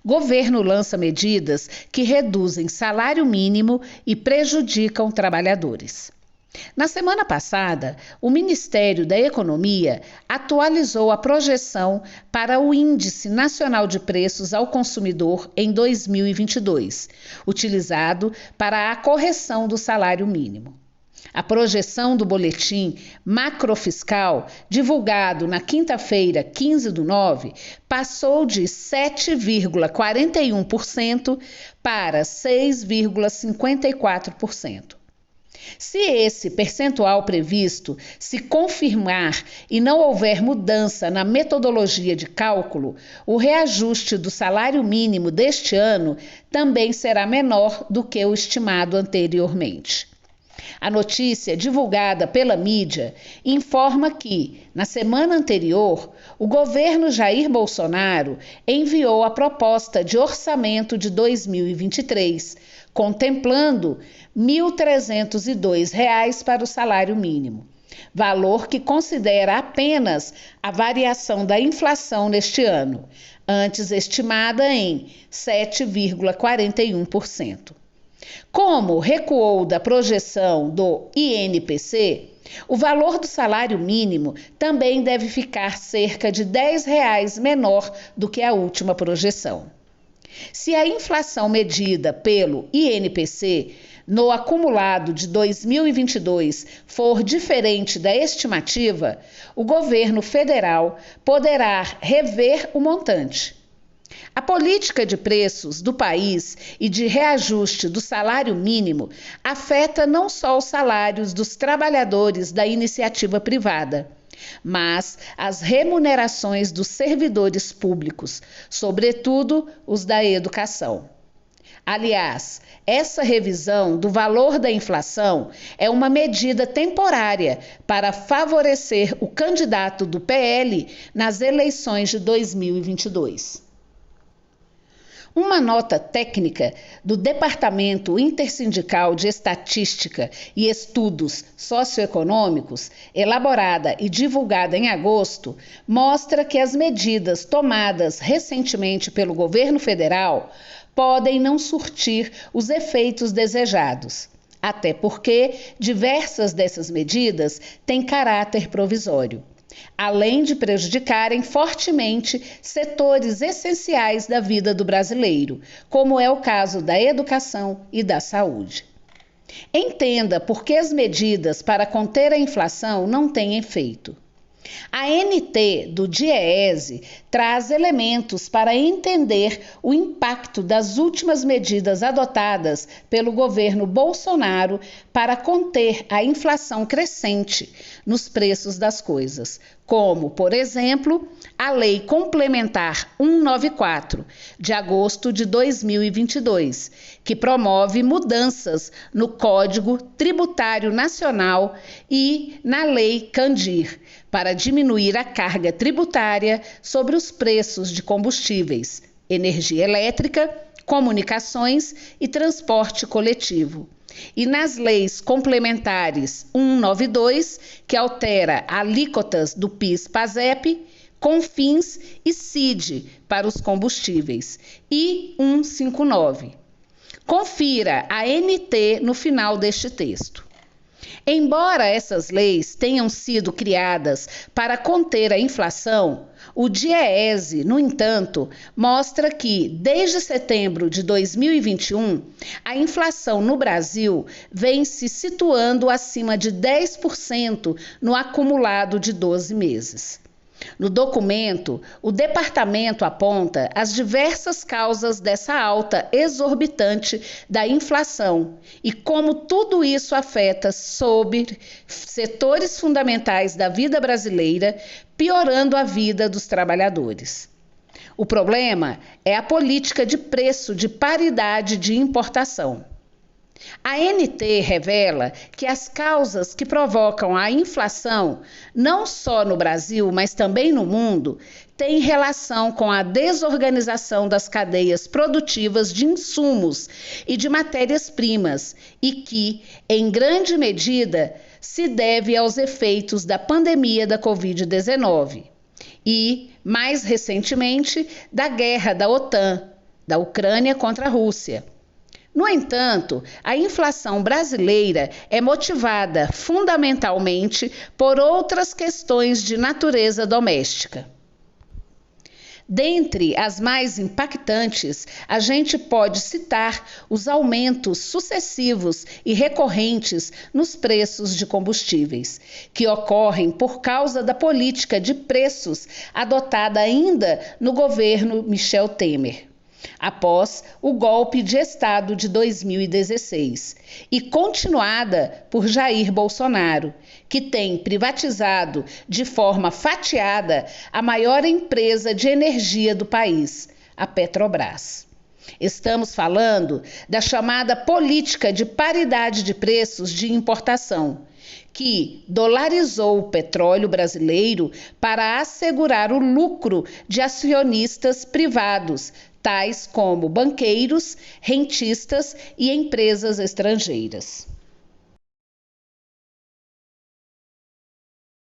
Governo lança medidas que reduzem salário mínimo e prejudicam trabalhadores. Na semana passada, o Ministério da Economia atualizou a projeção para o Índice Nacional de Preços ao Consumidor em 2022, utilizado para a correção do salário mínimo. A projeção do boletim macrofiscal, divulgado na quinta-feira, 15/9, passou de 7,41% para 6,54%. Se esse percentual previsto se confirmar e não houver mudança na metodologia de cálculo, o reajuste do salário mínimo deste ano também será menor do que o estimado anteriormente. A notícia divulgada pela mídia informa que, na semana anterior, o governo Jair Bolsonaro enviou a proposta de orçamento de 2023, contemplando R$ 1.302 para o salário mínimo, valor que considera apenas a variação da inflação neste ano, antes estimada em 7,41%. Como recuou da projeção do INPC, o valor do salário mínimo também deve ficar cerca de R$ 10 menor do que a última projeção. Se a inflação medida pelo INPC no acumulado de 2022 for diferente da estimativa, o governo federal poderá rever o montante. A política de preços do país e de reajuste do salário mínimo afeta não só os salários dos trabalhadores da iniciativa privada, mas as remunerações dos servidores públicos, sobretudo os da educação. Aliás, essa revisão do valor da inflação é uma medida temporária para favorecer o candidato do PL nas eleições de 2022. Uma nota técnica do Departamento Intersindical de Estatística e Estudos Socioeconômicos, elaborada e divulgada em agosto, mostra que as medidas tomadas recentemente pelo governo federal podem não surtir os efeitos desejados, até porque diversas dessas medidas têm caráter provisório, além de prejudicarem fortemente setores essenciais da vida do brasileiro, como é o caso da educação e da saúde. Entenda por que as medidas para conter a inflação não têm efeito. A NT do DIEESE traz elementos para entender o impacto das últimas medidas adotadas pelo governo Bolsonaro para conter a inflação crescente nos preços das coisas, como, por exemplo, a Lei Complementar 194, de agosto de 2022, que promove mudanças no Código Tributário Nacional e na Lei Candir, para diminuir a carga tributária sobre os preços de combustíveis, energia elétrica, comunicações e transporte coletivo. E nas leis complementares 192, que altera alíquotas do PIS/PASEP, CONFINS e CID para os combustíveis, e 159. Confira a NT no final deste texto. Embora essas leis tenham sido criadas para conter a inflação, o DIEESE, no entanto, mostra que, desde setembro de 2021, a inflação no Brasil vem se situando acima de 10% no acumulado de 12 meses. No documento, o departamento aponta as diversas causas dessa alta exorbitante da inflação e como tudo isso afeta sobre setores fundamentais da vida brasileira, piorando a vida dos trabalhadores. O problema é a política de preço de paridade de importação. A NT revela que as causas que provocam a inflação, não só no Brasil, mas também no mundo, têm relação com a desorganização das cadeias produtivas de insumos e de matérias-primas e que, em grande medida, se deve aos efeitos da pandemia da Covid-19 e, mais recentemente, da guerra da OTAN, da Ucrânia contra a Rússia. No entanto, a inflação brasileira é motivada fundamentalmente por outras questões de natureza doméstica. Dentre as mais impactantes, a gente pode citar os aumentos sucessivos e recorrentes nos preços de combustíveis, que ocorrem por causa da política de preços adotada ainda no governo Michel Temer, após o golpe de Estado de 2016, e continuada por Jair Bolsonaro, que tem privatizado de forma fatiada a maior empresa de energia do país, a Petrobras. Estamos falando da chamada política de paridade de preços de importação, que dolarizou o petróleo brasileiro para assegurar o lucro de acionistas privados, tais como banqueiros, rentistas e empresas estrangeiras.